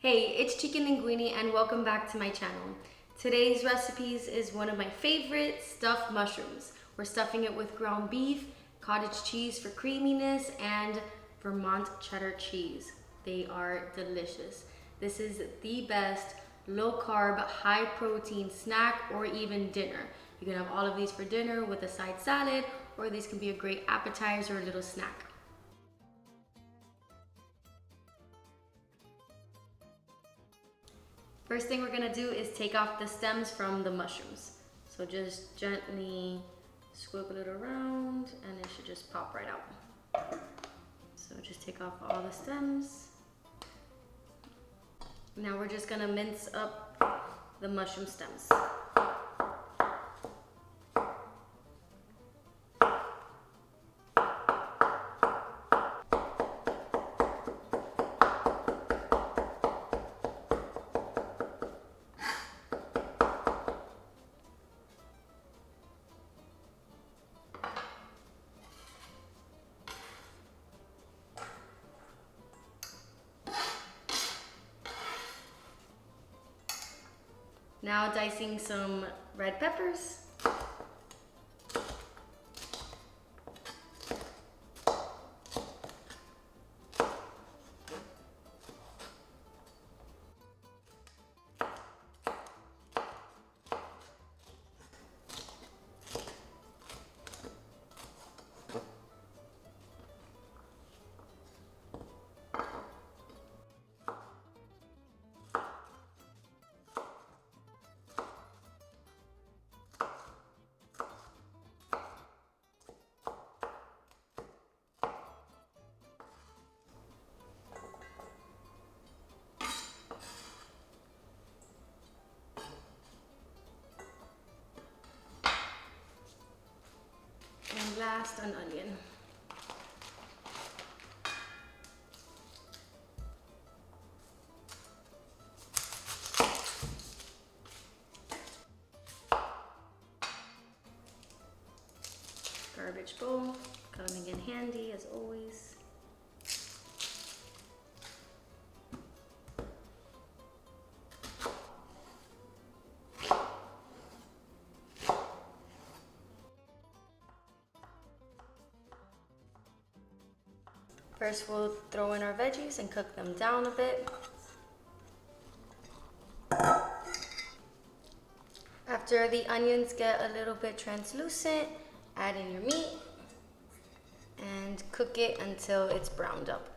Hey, it's Chicken Linguine and welcome back to my channel. Today's recipes is one of my favorite stuffed mushrooms. We're stuffing it with ground beef, cottage cheese for creaminess, and Vermont cheddar cheese. They are delicious. This is the best low carb, high protein snack or even dinner. You can have all of these for dinner with a side salad, or these can be a great appetizer or a little snack. First thing we're gonna do is take off the stems from the mushrooms. So just gently squiggle it around and it should just pop right out. So just take off all the stems. Now we're just gonna mince up the mushroom stems. Now dicing some red peppers. And last, an onion. Garbage bowl, coming in handy as always. First we'll throw in our veggies and cook them down a bit. After the onions get a little bit translucent, add in your meat and cook it until it's browned up.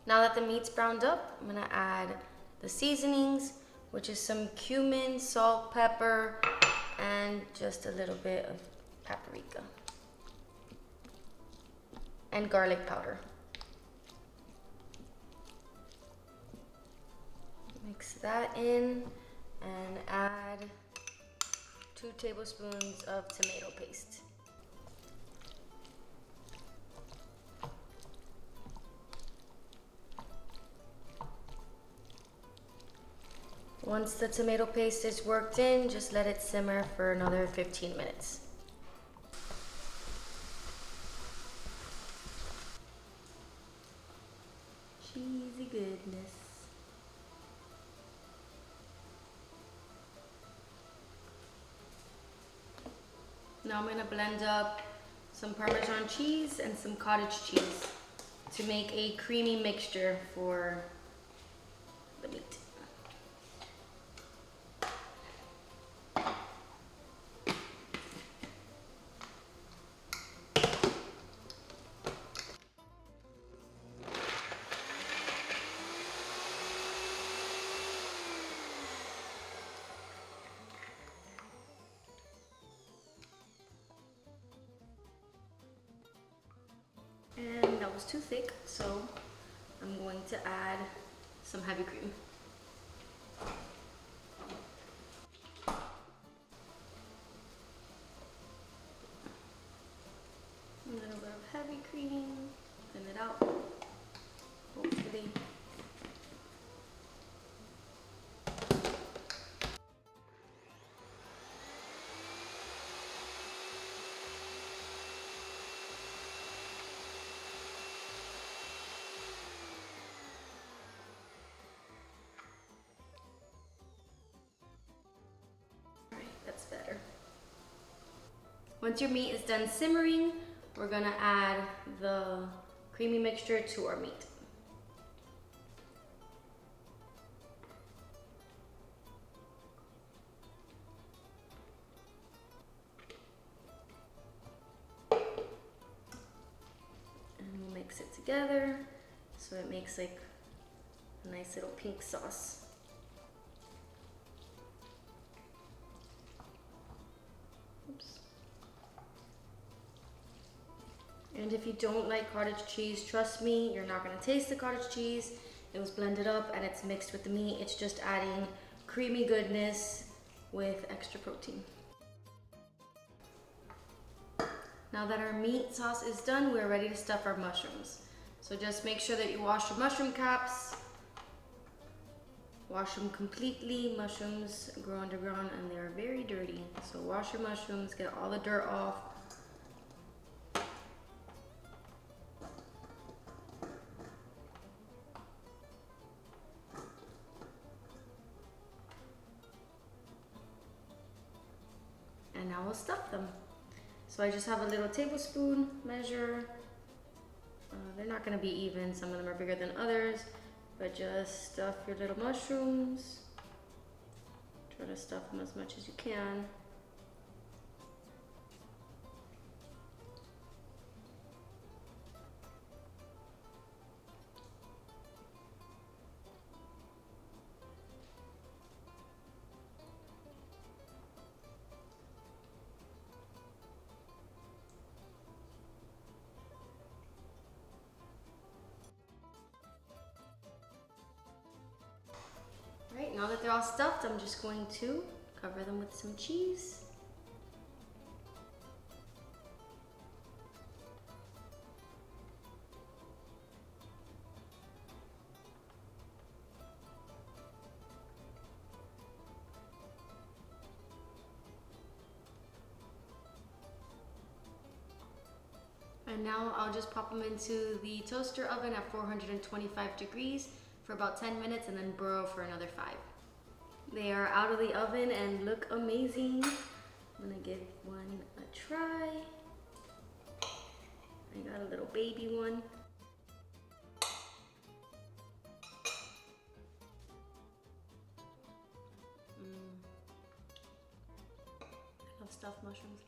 Now that the meat's browned up, I'm gonna add the seasonings, which is some cumin, salt, pepper, and just a little bit of paprika. And garlic powder. Mix that in and add 2 tablespoons of tomato paste. Once the tomato paste is worked in, just let it simmer for another 15 minutes. Cheesy goodness. Now I'm gonna blend up some Parmesan cheese and some cottage cheese to make a creamy mixture for the meat. And that was too thick, so I'm going to add some heavy cream. A little bit of heavy cream, thin it out. Once your meat is done simmering, we're gonna add the creamy mixture to our meat. And we'll mix it together so it makes like a nice little pink sauce. Oops. And if you don't like cottage cheese, trust me, you're not gonna taste the cottage cheese. It was blended up and it's mixed with the meat. It's just adding creamy goodness with extra protein. Now that our meat sauce is done, we're ready to stuff our mushrooms. So just make sure that you wash your mushroom caps. Wash them completely. Mushrooms grow underground and they're very dirty. So wash your mushrooms, get all the dirt off. And now we'll stuff them. So I just have a little tablespoon measure. They're not gonna be even, some of them are bigger than others, but just stuff your little mushrooms. Try to stuff them as much as you can. Right, now that they're all stuffed, I'm just going to cover them with some cheese. And now I'll just pop them into the toaster oven at 425 degrees for about 10 minutes and then broil for another 5. They are out of the oven and look amazing. I'm gonna give one a try. I got a little baby one. I love stuffed mushrooms.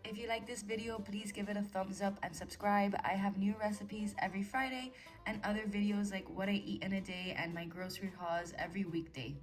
If you like this video, please give it a thumbs up and subscribe. I have new recipes every Friday and other videos like what I eat in a day and my grocery hauls every weekday.